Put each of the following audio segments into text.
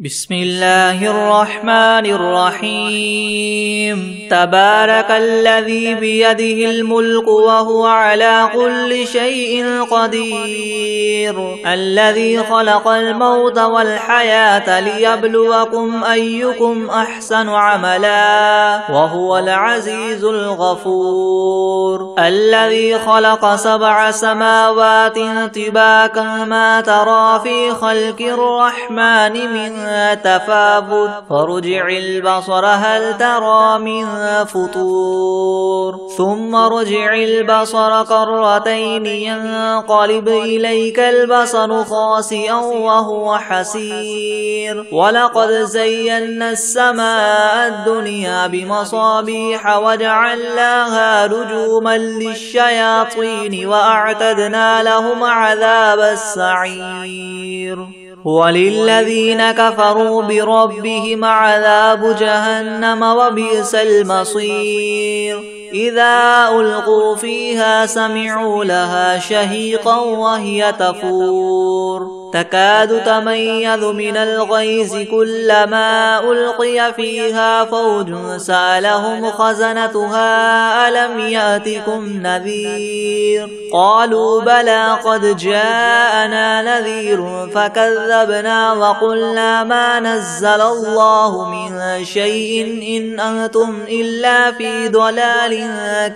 بسم الله الرحمن الرحيم. تبارك الذي بيده الملك وهو على كل شيء قدير، الذي خلق الموت والحياة ليبلوكم أيكم أحسن عملا وهو العزيز الغفور، الذي خلق 7 سماوات طباقا ما ترى في خلق الرحمن من تفاوت فارجع البصر هل ترى من فطور، ثم ارجع البصر كرتين ينقلب إليك البصر خاسئا وهو حسير، ولقد زينا السماء الدنيا بمصابيح وجعلناها رجوما للشياطين وأعتدنا لهم عذاب السعير، وللذين كفروا بربهم عذاب جهنم وبئس المصير، إذا ألقوا فيها سمعوا لها شهيقا وهي تفور تكاد تميز من الغيظ كلما ألقي فيها فوج سألهم خزنتها ألم يأتكم نذير، قالوا بلى قد جاءنا نذير فكذبنا وقلنا ما نزل الله من شيء إن أنتم إلا في ضلال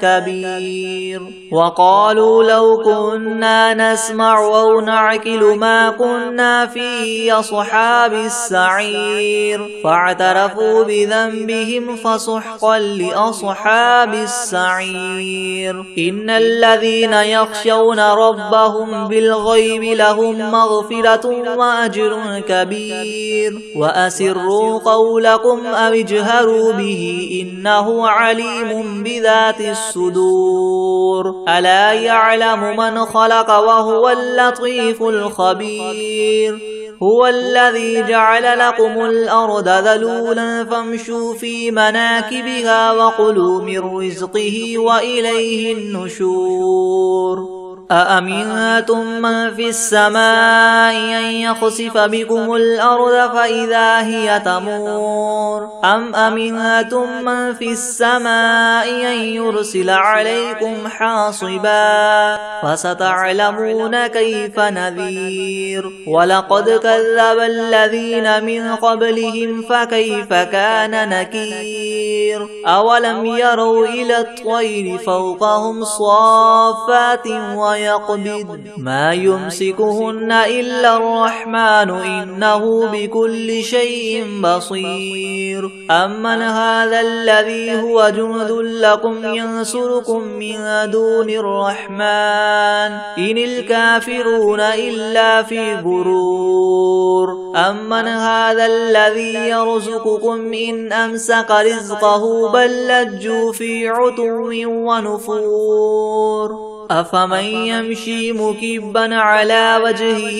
كبير، وقالوا لو كنا نسمع أو نعقل ما كنا في أصحاب السعير، فاعترفوا بذنبهم فسحقا لأصحاب السعير، إن الذين يخشون ربهم بالغيب لهم مغفرة وأجر كبير، وأسروا قولكم أو اجهروا به إنه عليم بذات الصدور، ألا يعلم من خلق وهو اللطيف الخبير، هو الذي جعل لكم الأرض ذلولا فامشوا في مناكبها وكلوا من رزقه وإليه النشور، أأمنتم من في السماء أن يخسف بكم الأرض فإذا هي تمور، أم أمنتم من في السماء أن يرسل عليكم حاصبا فستعلمون كيف نذير، ولقد كذب الذين من قبلهم فكيف كان نكير، أولم يروا إلى الطير فوقهم صافات ويقبض ما يمسكهن إلا الرحمن إنه بكل شيء بصير، أمن هذا الذي هو جند لكم ينصركم من دون الرحمن إن الكافرون إلا في غرور، أمن هذا الذي يرزقكم إن أمسك رزقه بل لجوا في عتو ونفور، أفمن يمشي مكبا على وجهه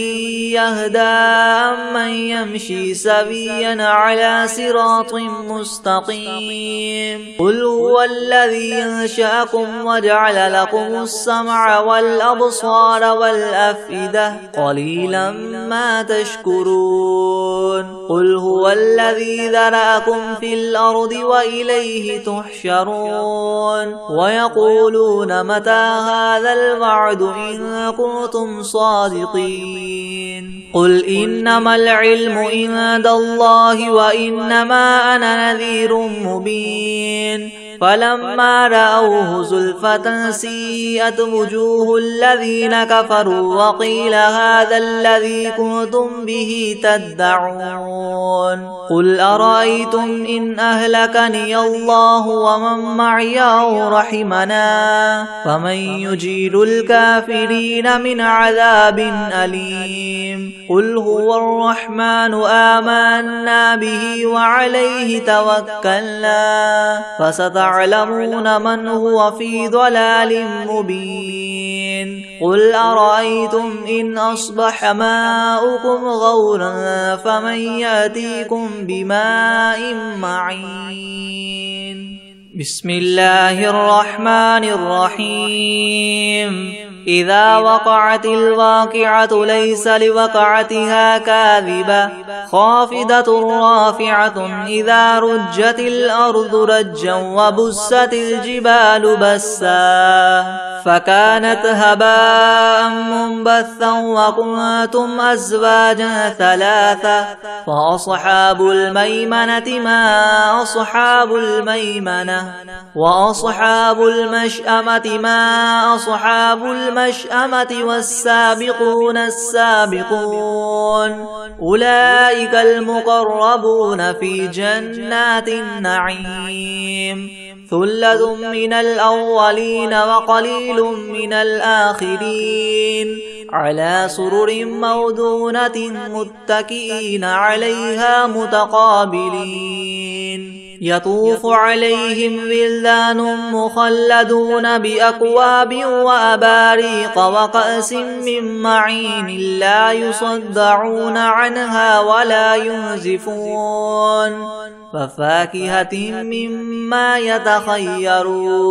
يهدى أمن يمشي سويا على صراط مستقيم، قل هو الذي أنشأكم وجعل لكم السمع والأبصار والأفئدة قليلا ما تشكرون، قل هو الذي ذرأكم في الأرض وإليه تحشرون، ويقولون متى هذا الوعد إن كنتم صادقين، قل إنما العلم عند الله وإنما أنا نذير مبين، فلما رأوه زلفة سيئت وجوه الذين كفروا وقيل هذا الذي كنتم به تدعون، قل أرأيتم إن أهلكني الله ومن معي أو رحمنا فمن يجير الكافرين من عذاب أليم، قل هو الرحمن آمنا به وعليه توكلنا فستعلمون من هو في ضلال مبين، قل أرأيتم إن أصبح ماؤكم غورا فمن يأتيكم بماء معين. بسم الله الرحمن الرحيم. إذا وقعت الواقعة ليس لوقعتها كاذبة خافضة رافعة إذا رجت الأرض رجا وبست الجبال بسا فكانت هباء منبثا وكنتم أزواجا ثلاثة فأصحاب الميمنة ما أصحاب الميمنة وأصحاب المشأمة ما أصحاب المشأمة والسابقون السابقون أولئك المقربون في جنات النعيم ثلة من الأولين وقليل من الآخرين على سرر موضونة متكئين عليها متقابلين يطوف عليهم ولدان مخلدون بأكواب وأباريق وكأس من معين لا يصدعون عنها ولا ينزفون وفاكهة مما يتخيرون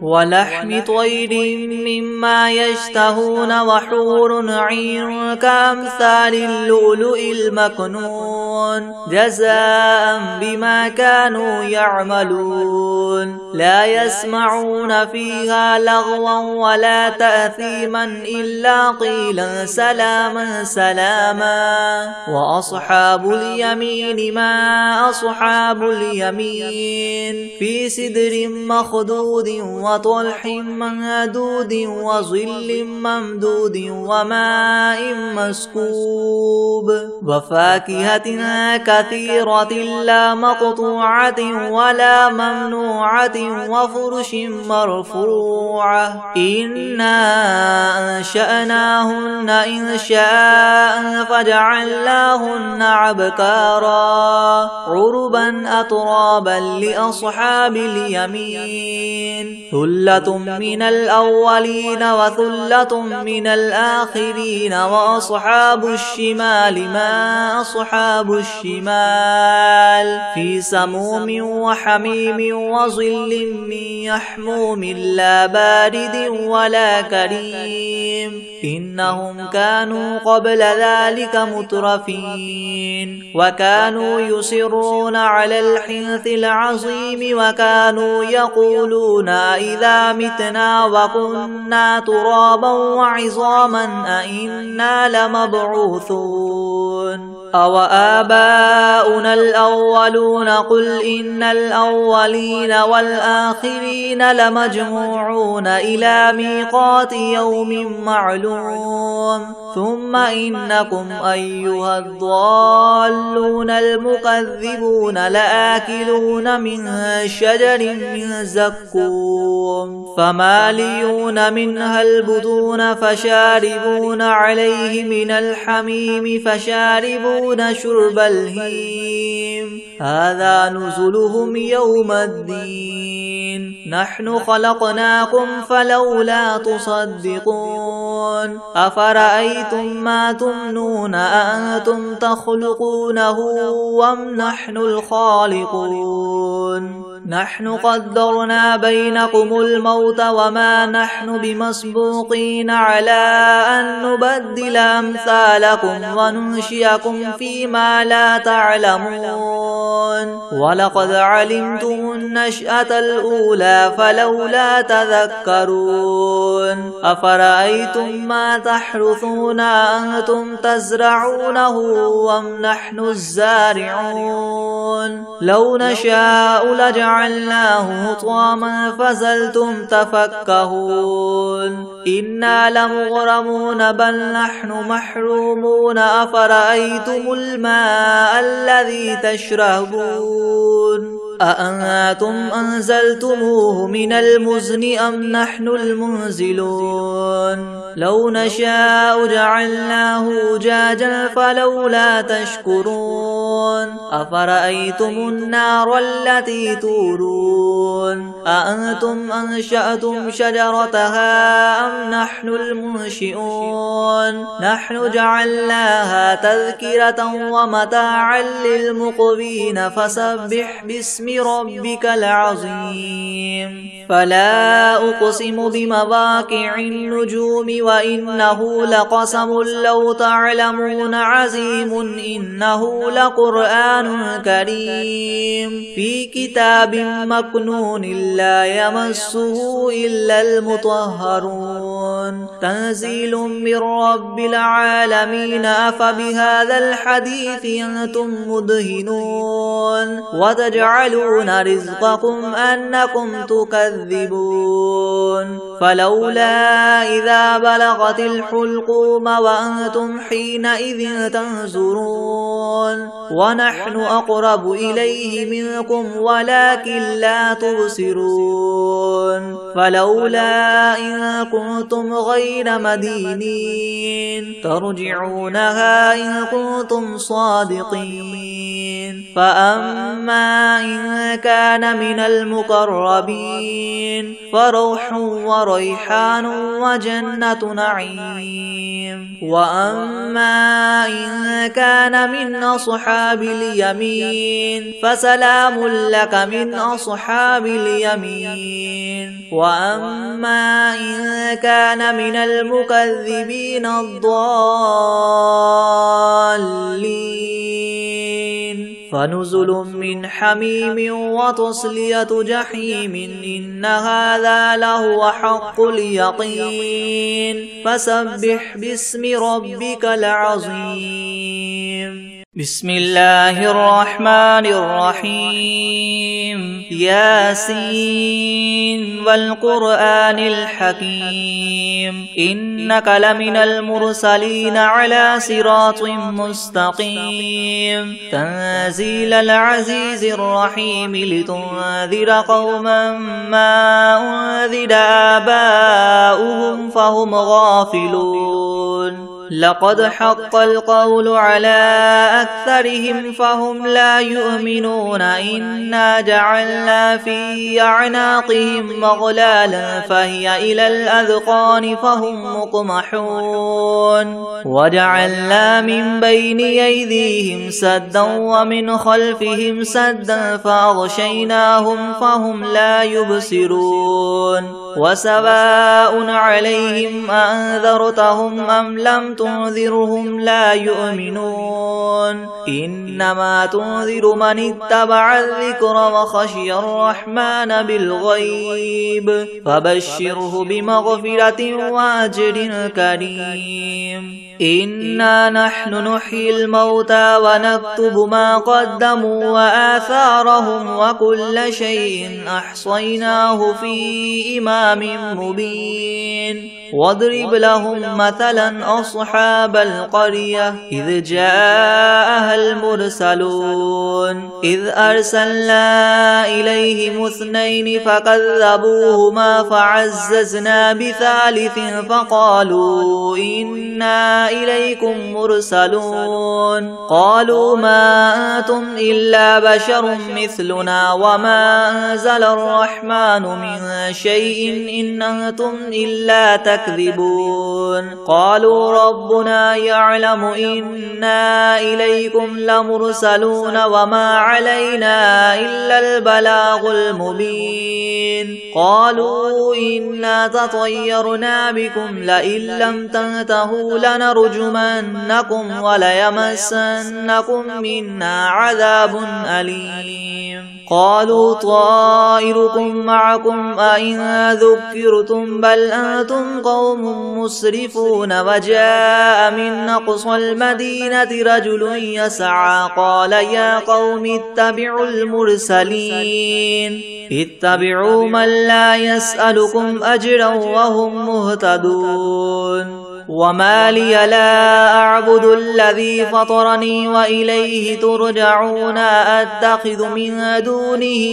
ولحم طير مما يشتهون وحور عين كأمثال اللؤلؤ المكنون جزاء بما كانوا يعملون لا يسمعون فيها لغوا ولا تأثيما إلا قيلا سلاما سلاما وأصحاب اليمين ما أصحاب اليمين في سدر مخدود وطلح ممدود وظل ممدود وماء مسكوب وفاكهة كثيرة لا مقطوعة ولا ممنوعة وفرش مرفوعة إنا أنشأناهن إنشاء فجعلناهن أبكارا عربا أترابا لأصحاب اليمين ثلة من الأولين وثلة من الآخرين وأصحاب الشمال ما أصحاب الشمال في سموم وحميم وظل من يحموم لا بارد ولا كريم إنهم كانوا قبل ذلك مترفين وكانوا يصرون على الحنث العظيم وكانوا يقولون إذا متنا وكنا ترابا وعظاما أئنا لمبعوثون أو آباؤنا الأولون قل إن الأولين والآخرين لمجموعون إلى ميقات يوم معلوم ثم إنكم أيها الضالون المكذبون لآكلون من شجر من زقوم فماليون منها البطون فشاربون عليه من الحميم فشاربون شرب الهيم هذا نزلهم يوم الدين نحن خلقناكم فلولا تصدقون أفرأيتم ما تمنون أأنتم تخلقونه أم نحن الخالقون نحن قدرنا بينكم الموت وما نحن بمسبوقين على أن نبدل أمثالكم وننشئكم فيما لا تعلمون ولقد علمتم النشأة الأولى فلولا تذكرون أفرأيتم ما تحرثون أنتم تزرعونه أم نحن الزارعون لو نشاء لجعلناه حطاما فظلتم تفكهون إنا لمغرمون بل نحن محرومون أفرأيتم الماء الذي تشربون أأنتم أنزلتموه من المزن أم نحن المنزلون لو نشاء جعلناه أجاجا فلولا تشكرون أفرأيتم النار التي تورون أأنتم أنشأتم شجرتها أم نحن المنشئون نحن جعلناها تذكرة ومتاعا للمقوين فسبح باسم ربك العظيم فلا أقسم بمواقع النجوم وإنه لقسم لو تعلمون عظيم إنه لقرآن كريم في كتاب مكنون لا يمسه إلا المطهرون تنزيل من رب العالمين أفبهذا الحديث أنتم مدهنون وتجعلون رزقكم أنكم تكذبون فلولا إذا بلغت الحلقوم وأنتم حينئذ تنظرون ونحن أقرب إليه منكم ولكن لا تبصرون فلولا إن كنتم غير مدينين ترجعونها إن كنتم صادقين فأما إن كان من المقربين فروح وريحان وجنة نعيم وأما إن كان من أصحاب اليمين فسلام لك من أصحاب اليمين وأما إن كان من المكذبين الضالين فنزل من حميم وتصلية جحيم إن هذا لهو حق اليقين فسبح باسم ربك العظيم بسم الله الرحمن الرحيم ياسين والقرآن الحكيم إنك لمن المرسلين على صراط مستقيم تنزيل العزيز الرحيم لتنذر قوما ما أنذر آباؤهم فهم غافلون لقد حق القول على أكثرهم فهم لا يؤمنون إنا جعلنا في أعناقهم مغلالا فهي إلى الأذقان فهم مقمحون وجعلنا من بين أيديهم سدا ومن خلفهم سدا فأغشيناهم فهم لا يبصرون وسواء عليهم أنذرتهم أم لم تنذرهم لا يؤمنون إنما تنذر من اتبع الذكر وخشي الرحمن بالغيب فبشره بمغفرة وأجر كريم إنا نحن نحيي الموتى ونكتب ما قدموا وآثارهم وكل شيء أحصيناه في إمام مبين واضرب لهم مثلا أصحاب القرية إذ جاءها المرسلون إذ أرسلنا إليهم اثنين فكذبوهما فعززنا بثالث فقالوا إنا إليكم مرسلون قالوا ما أنتم إلا بشر مثلنا وما أنزل الرحمن من شيء إن أنتم إلا تكذبون قالوا ربنا يعلم إنا إليكم لمرسلون وما علينا إلا البلاغ المبين قالوا إنا تطيرنا بكم لئن لم تنتهوا لنرجمنكم وليمسنكم منا عذاب أليم قالوا طائركم معكم أئن ذكرتم بل أنتم قوم مسرفون وجاء من أقصى المدينة رجل يسعى قال يا قوم اتبعوا المرسلين اتبعوا من لا يسألكم أجرا وهم مهتدون وما لي لا أعبد الذي فطرني وإليه ترجعون أتخذ من دونه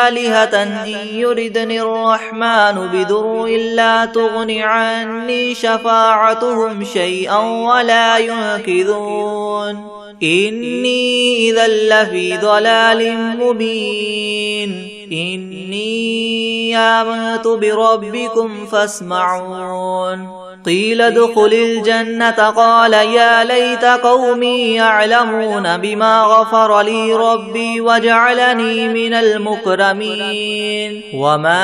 آلهة إن يردني الرحمن بضر لا تغن عني شفاعتهم شيئا ولا ينقذون إني إذا لفي ضلال مبين إني آمنت بربكم فاسمعون قيل ادخل الجنة قال يا ليت قومي يعلمون بما غفر لي ربي وجعلني من المكرمين وما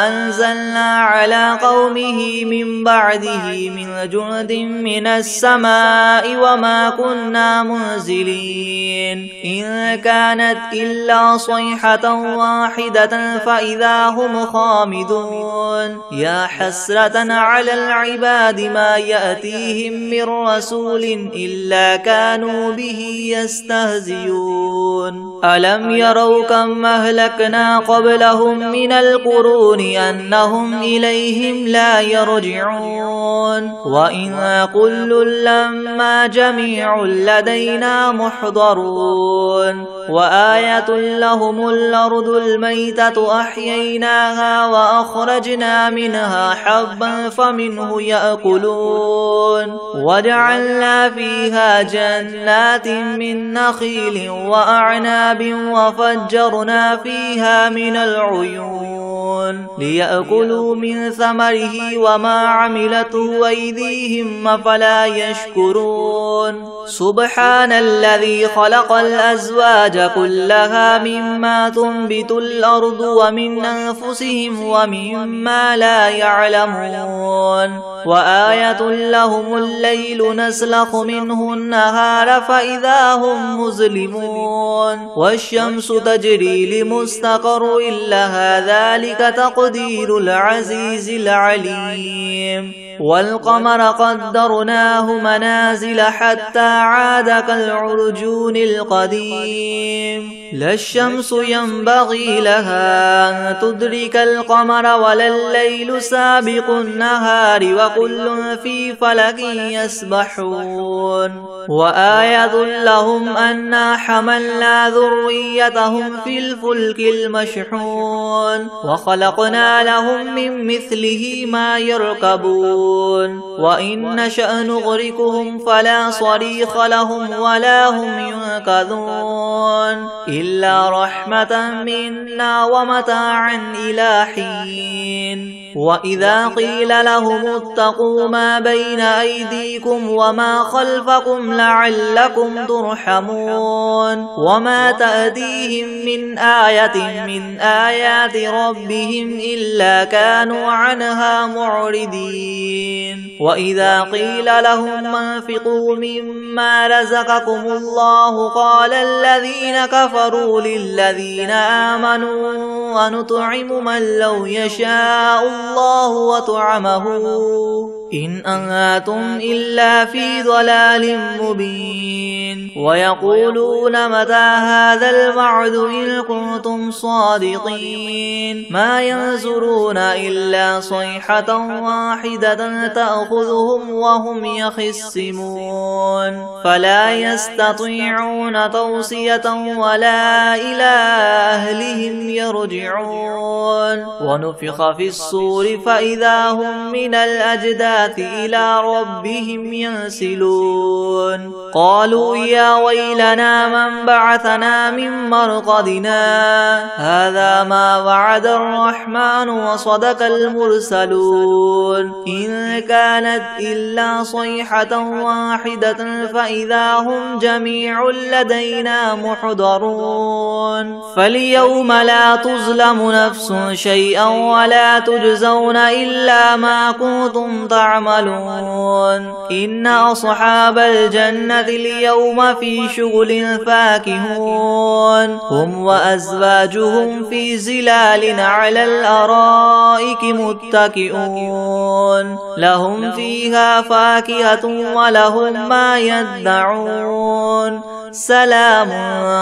أنزلنا على قومه من بعده من جند من السماء وما كنا منزلين إن كانت إلا صيحة واحدة فإذا هم خامدون يا حسرة على العباد ما يأتيهم من رسول إلا كانوا به يستهزئون ألم يروا كم أهلكنا قبلهم من القرون أنهم إليهم لا يرجعون وإن كل لما جميع لدينا محضرون وآية لهم الأرض الميتة أحييناها وأخرجنا منها حبا فمنه يأكلون وجعلنا فيها جنات من نخيل وأعناب وفجرنا فيها من العيون ليأكلوا من ثمره وما عملته أيديهم أفلا يشكرون سبحان الذي خلق الأزواج كلها مما تنبت الأرض ومن أنفسهم ومما لا يعلمون وآية لهم الليل نسلخ منه النهار فإذا هم مظلمون والشمس تجري لمستقر لها ذلك تقدير العزيز العليم والقمر قدرناه منازل حتى عاد كالعرجون القديم لا الشمس ينبغي لها أن تدرك القمر ولا الليل سابق النهار وكل في فلك يسبحون وآية لهم أنا حملنا ذريتهم في الفلك المشحون وخلقنا لهم من مثله ما يركبون وإن نشأ نغرقهم فلا صريخ لهم ولا هم ينقذون إلا رحمة منا ومتاعا إلى حين وإذا قيل لهم اتقوا ما بين أيديكم وما خلفكم لعلكم ترحمون وما تأتيهم من آية من آيات ربهم إلا كانوا عنها معرضين وإذا قيل لهم انفقوا مما رزقكم الله قال الذين كفروا للذين آمنوا ونطعم من لو يشاء الله وطعمه إن أنتم إلا في ضلال مبين ويقولون متى هذا الوعد إن كنتم صادقين ما ينظرون إلا صيحة واحدة تأخذهم وهم يخصمون فلا يستطيعون توصية ولا إلى أهلهم يرجعون ونفخ في الصور فإذا هم من الأجداث إلى ربهم ينسلون قالوا يا ويلنا من بعثنا من مرقدنا هذا ما وعد الرحمن وصدق المرسلون إن كانت إلا صيحة واحدة فإذا هم جميع لدينا محضرون فاليوم لا تظلم نفس شيئا ولا تجزون إلا ما كنتم تعملون إن أصحاب الجنة اليوم في شغل فاكهون هم وأزواجهم في زلال على الأرائك متكئون لهم فيها فاكهة ولهم ما يدعون سلام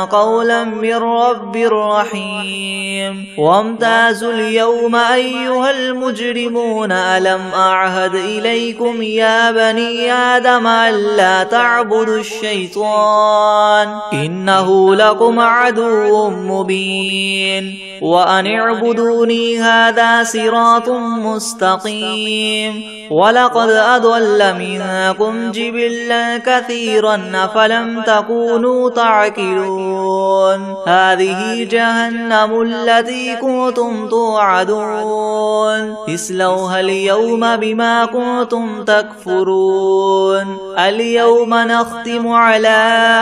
قولا من رب رحيم وامتازوا اليوم أيها المجرمون ألم أعهد إليكم يا بني آدم ألا تعبدوا الشيطان إنه لكم عدو مبين وأن اعبدوني هذا صراط مستقيم ولقد أضل منكم جبلا كثيرا أفلم تكونوا تعقلون هذه جهنم التي كنتم توعدون اصلوها اليوم بما كنتم تكفرون اليوم نختم على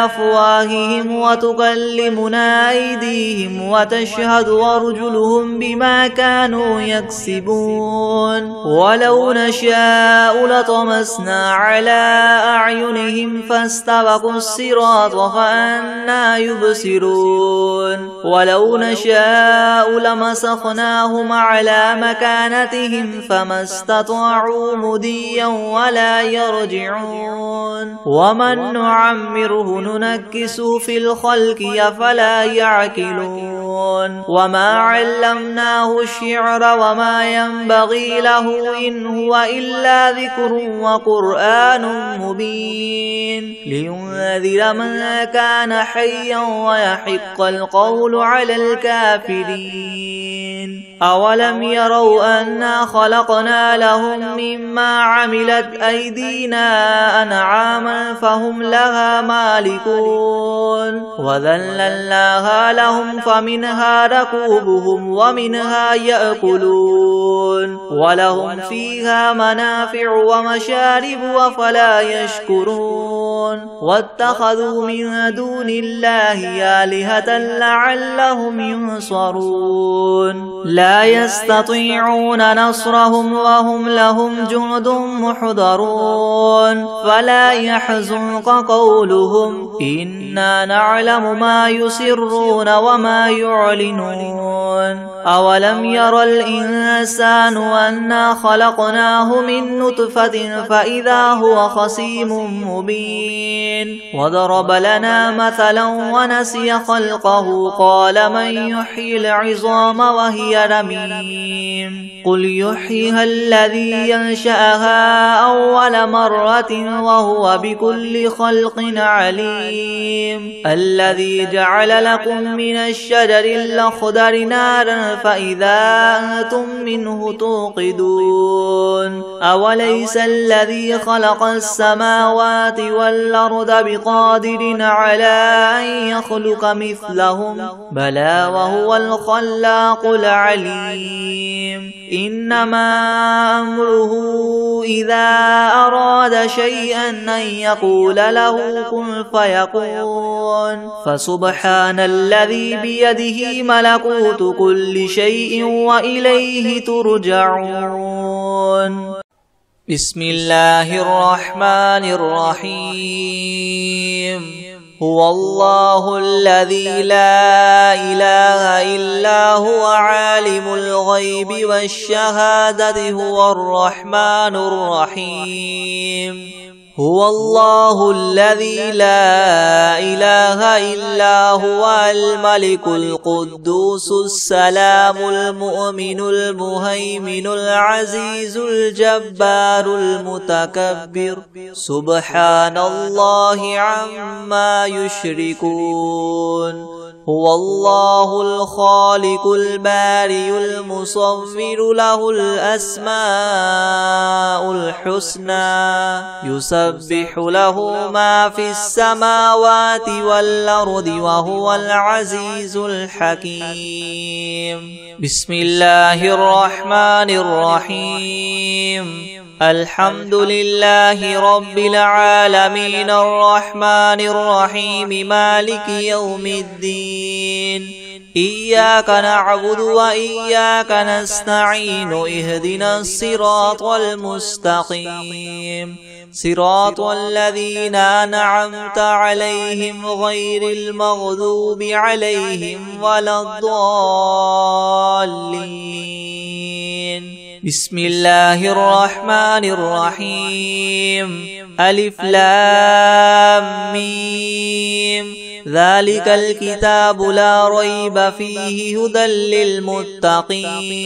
أفواههم وتكلمنا أيديهم وتشهد أرجلهم بما كانوا يكسبون ولو نشاء لطمسنا على أعينهم فاستبقوا الصراط فأنى يبصرون ولو نشاء لمسخناهم على مكانتهم فما استطاعوا مديا ولا يرجعون ومن نعمره ننكسه في الخلق أفلا يعقلون وما علمناه الشعر وما ينبغي له إن هو إلا ذكر وقرآن مبين لينذر من كان حيا ويحق القول على الكافرين أولم يروا أنا خلقنا لهم مما عملت أيدينا أنعاما فهم لها مالكون وذللناها لهم فمنها ركوبهم ومنها يأكلون ولهم فيها منافع ومشارب أفلا يشكرون واتخذوا من دون الله آلهة لعلهم ينصرون لا يستطيعون نصرهم وهم لهم جند محضرون فلا يحزنك قولهم إنا نعلم ما يسرون وما يعلنون أولم ير الإنسان أنا خلقناه من نطفة فإذا هو خصيم مبين وضرب لنا مثلا ونسي خلقه قال من يحيي العظام وهي رميم قل يحييها الذي ينشأها أول مرة وهو بكل خلق عليم الذي جعل لكم من الشجر الأخضر نارا فإذا أنتم منه توقدون أوليس الذي خلق السماوات والأرض بقادر على أن يخلق مثلهم بلى وهو الخلاق العليم إنما أمره إذا أراد شيئا أن يقول له كن فيكون فسبحان الذي بيده ملكوت كل شيء وإليه ترجعون بسم الله الرحمن الرحيم هو الله الذي لا إله إلا هو عالم الغيب والشهادة هو الرحمن الرحيم هو الله الذي لا إله إلا هو الملك القدوس السلام المؤمن المهيمن العزيز الجبار المتكبر سبحان الله عما يشركون هو الله الخالق البارئ المصور له الأسماء الحسنى يسبح له ما في السماوات والأرض وهو العزيز الحكيم بسم الله الرحمن الرحيم الحمد لله رب العالمين الرحمن الرحيم مالك يوم الدين إياك نعبد وإياك نستعين اهدنا الصراط المستقيم صراط الذين أنعمت عليهم غير المغضوب عليهم ولا الضالين بسم الله الرحمن الرحيم ألف لام ميم ذلك الكتاب لا ريب فيه هدى للمتقين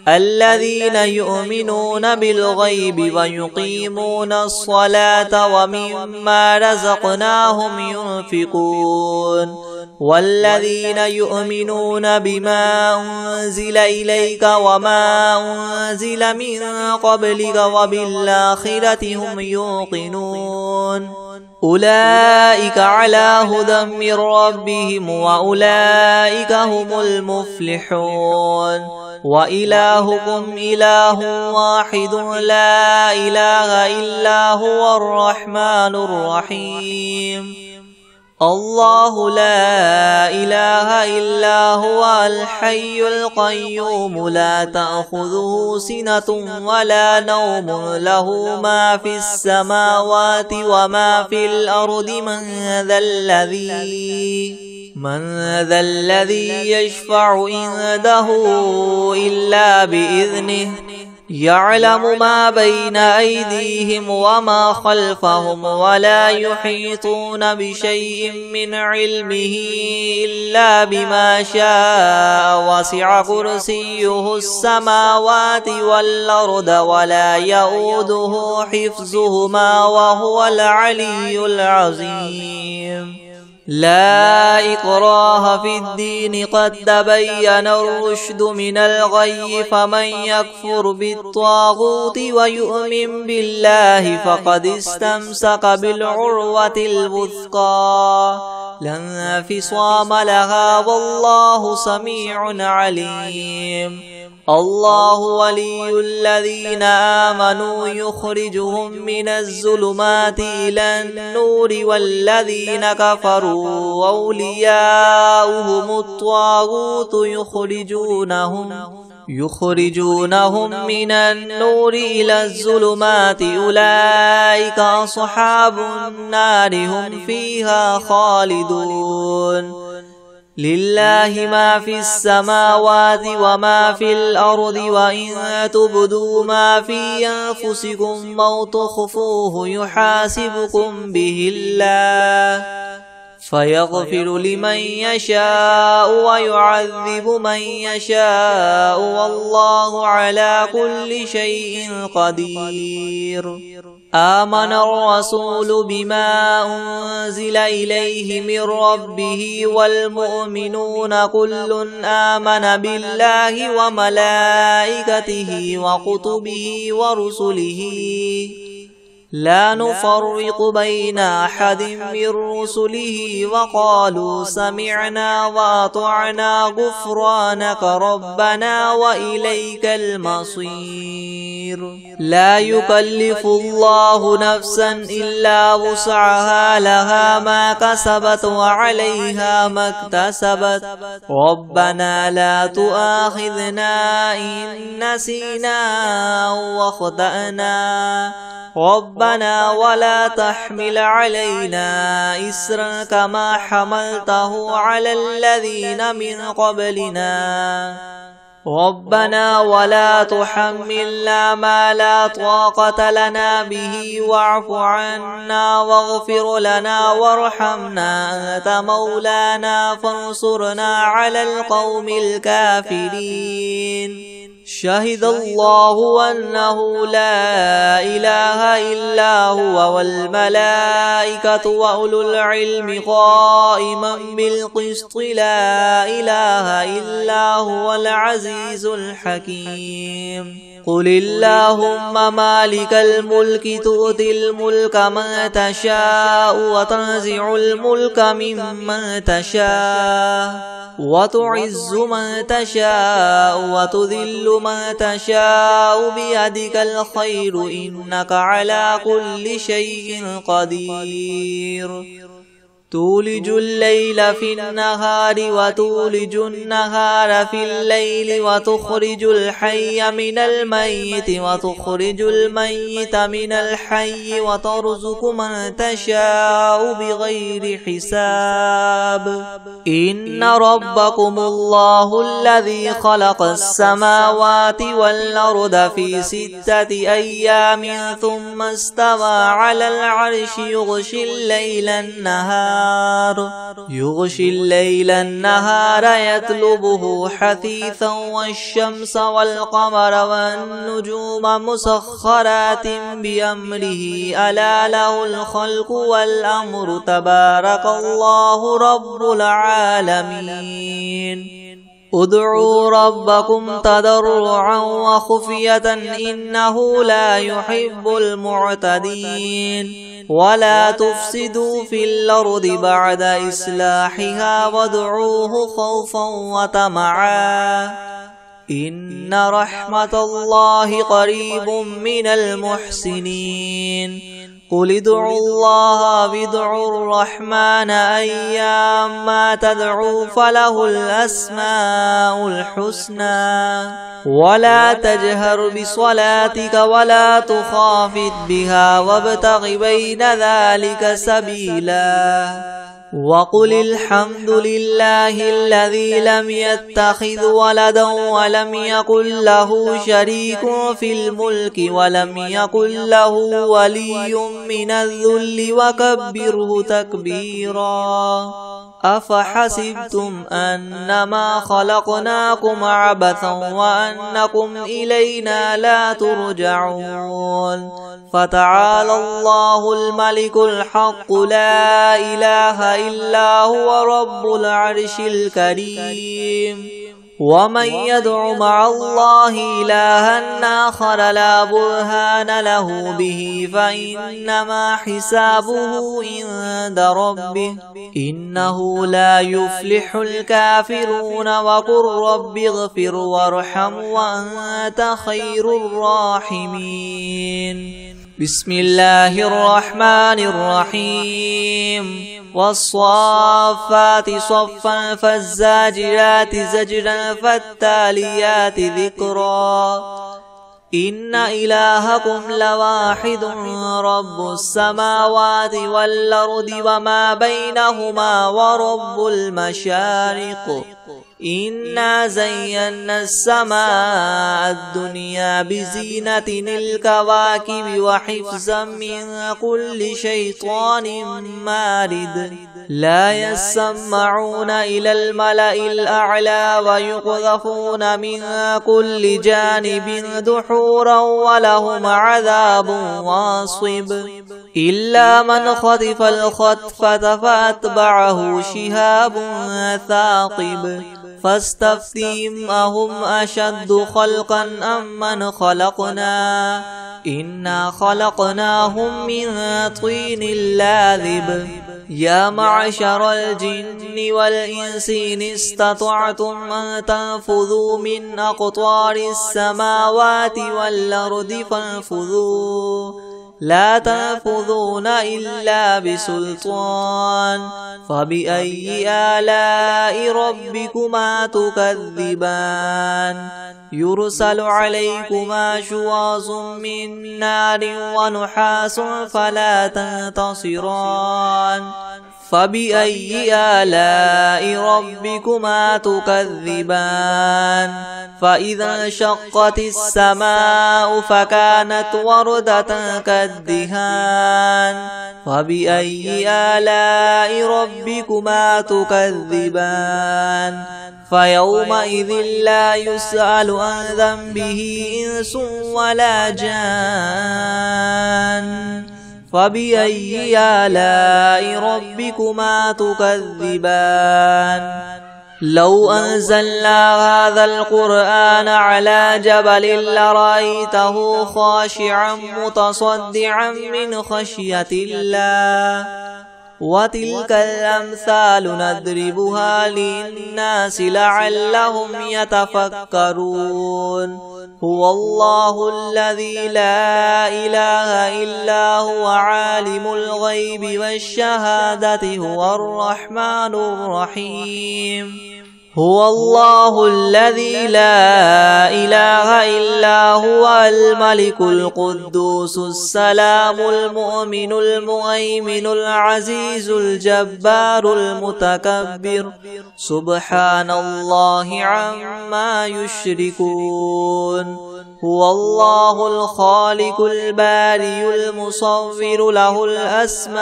الذين يؤمنون بالغيب ويقيمون الصلاة ومما رزقناهم ينفقون والذين يؤمنون بما أنزل إليك وما أنزل من قبلك وبالآخرة هم يوقنون أولئك على هدى من ربهم وأولئك هم المفلحون وإلهكم إله واحد لا إله إلا هو الرحمن الرحيم الله لا إله إلا هو الحي القيوم لا تأخذه سنة ولا نوم له ما في السماوات وما في الأرض من ذا الذي يشفع عنده إلا بإذنه يعلم ما بين أيديهم وما خلفهم ولا يحيطون بشيء من علمه إلا بما شاء وسع كرسيه السماوات والأرض ولا يؤوده حفظهما وهو العلي العظيم لا إكراه في الدين قد تبين الرشد من الغي فمن يكفر بالطاغوت ويؤمن بالله فقد استمسك بالعروة الوثقى لا انفصام لها والله سميع عليم الله ولي الذين آمنوا يخرجهم من الظلمات إلى النور والذين كفروا أولياؤهم الطاغوت يخرجونهم من النور إلى الظلمات أولئك أصحاب النار هم فيها خالدون لله ما في السماوات وما في الأرض وإن تبدوا ما في أنفسكم أو تخفوه يحاسبكم به الله فيغفر لمن يشاء ويعذب من يشاء والله على كل شيء قدير آمن الرسول بما أنزل إليه من ربه والمؤمنون كل آمن بالله وملائكته وكتبه ورسله لا نفرق بين أحد من رسله وقالوا سمعنا وأطعنا غفرانك ربنا وإليك المصير لا يكلف الله نفسا إلا وسعها لها ما كسبت وعليها ما اكتسبت ربنا لا تؤاخذنا إن نسينا أو أخطأنا ربنا ولا تحمل علينا إسرا كما حملته على الذين من قبلنا ربنا ولا تحملنا ما لا طاقة لنا به واعف عنا واغفر لنا وارحمنا أنت مولانا فانصرنا على القوم الكافرين شهد الله أنه لا إله إلا هو والملائكة وأولو العلم قائما بالقسط لا إله إلا هو العزيز الحكيم قل اللهم مالك الملك تؤتي الملك من تشاء وتنزع الملك ممن تشاء وتعز من تشاء وتذل من تشاء بيدك الخير إنك على كل شيء قدير تولج الليل في النهار وتولج النهار في الليل وتخرج الحي من الميت وتخرج الميت من الحي وترزق من تشاء بغير حساب إن ربكم الله الذي خلق السماوات والأرض في 6 أيام ثم استوى على العرش يغشي الليل النهار يطلبه حثيثا والشمس والقمر والنجوم مسخرات بأمره ألا له الخلق والأمر تبارك الله رب العالمين ادعوا ربكم تضرعا وخفية إنه لا يحب المعتدين ولا تفسدوا في الأرض بعد إصلاحها وادعوه خوفا وطمعا إن رحمة الله قريب من المحسنين قل ادعوا الله وادعوا الرحمن أيما تدعوا فله الأسماء الحسنى ولا تجهر بصلاتك ولا تخافت بها وابتغ بين ذلك سبيلا وقل الحمد لله الذي لم يتخذ ولدا ولم يكن له شريك في الملك ولم يكن له ولي من الذل وكبره تكبيرا أفحسبتم أنما خلقناكم عبثا وأنكم إلينا لا ترجعون فتعالى الله الملك الحق لا إله إلا هو رب العرش الكريم ومن يدع مع الله إلها آخر لا برهان له به فإنما حسابه عند ربه إنه لا يفلح الكافرون وقل رب اغفر وارحم وأنت خير الراحمين بسم الله الرحمن الرحيم والصافات صفا فالزاجرات زجرا فالتاليات ذكرا إن إلهكم لواحد رب السماوات والأرض وما بينهما ورب المشارق إنا زينا السماء الدنيا بزينة الكواكب وحفظا من كل شيطان مارد لا يسمعون إلى الملأ الأعلى ويقذفون من كل جانب دحورا ولهم عذاب واصب إلا من خطف الخطفة فأتبعه شهاب ثاقب فاستفتهم أهم أشد خلقا أم من خلقنا إنا خلقناهم من طين لاذب يا معشر الجن والإنس إن استطعتم أن تنفذوا من أقطار السماوات والأرض فانفذوا لا تنفذون إلا بسلطان فبأي آلاء ربكما تكذبان يرسل عليكما شواظ من نار ونحاس فلا تنتصران فبأي آلاء ربكما تكذبان فإذا انشقت السماء فكانت وردة كالدهان فبأي آلاء ربكما تكذبان فيومئذ لا يسأل عن ذنبه إنس ولا جان فبأي آلاء ربكما تكذبان لو أنزلنا هذا القرآن على جبل لرأيته خاشعا متصدعا من خشية الله وتلك الأمثال نضربها للناس لعلهم يتفكرون هو الله الذي لا إله إلا هو عالم الغيب والشهادة هو الرحمن الرحيم هو الله الذي لا إله إلا هو الملك القدوس السلام المؤمن المهيمن العزيز الجبار المتكبر سبحان الله عما يشركون هو الله الخالق البارئ المصور له الأسماء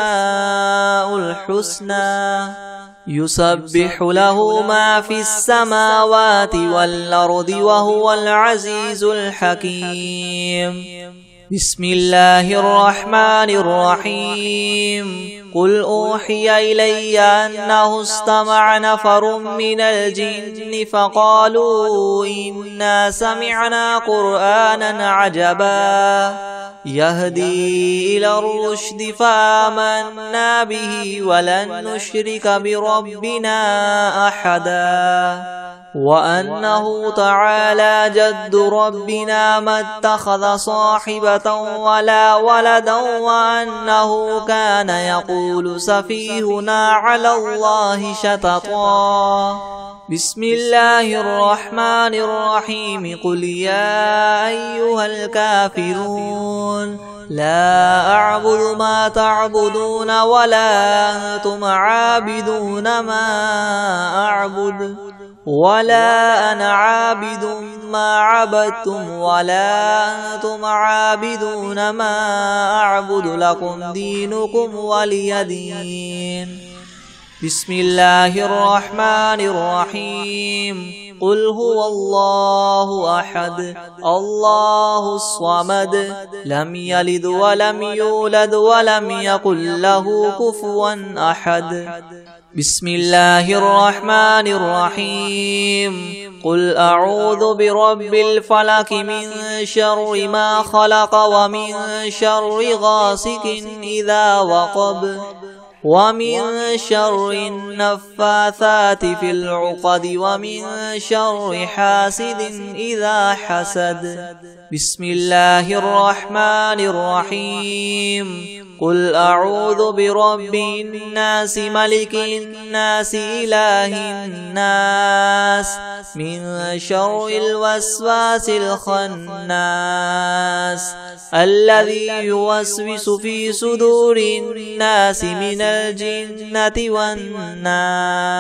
الحسنى يسبح له ما في السماوات والأرض وهو العزيز الحكيم بسم الله الرحمن الرحيم قل أوحي إلي أنه استمع نفر من الجن فقالوا إنا سمعنا قرآنا عجبا يهدي إلى الرشد فآمنا به ولن نشرك بربنا أحدا وأنه تعالى جد ربنا ما اتخذ صاحبة ولا ولدا وأنه كان يقول سفيهنا على الله شططا بسم الله الرحمن الرحيم قل يا أيها الكافرون لا أعبد ما تعبدون ولا أنتم عابدون ما أعبد ولا أنا عابد ما عبدتم ولا أنتم عابدون ما أعبد لكم دينكم ولي دين بسم الله الرحمن الرحيم قل هو الله أحد الله الصمد لم يلد ولم يولد ولم يكن له كفوا أحد بسم الله الرحمن الرحيم قل أعوذ برب الفلق من شر ما خلق ومن شر غاسق إذا وقب ومن شر النفاثات في العقد ومن شر حاسد إذا حسد بسم الله الرحمن الرحيم قل أعوذ برب الناس ملك الناس إله الناس من شر الوسواس الخناس الذي يوسوس في صدور الناس من الجنة والناس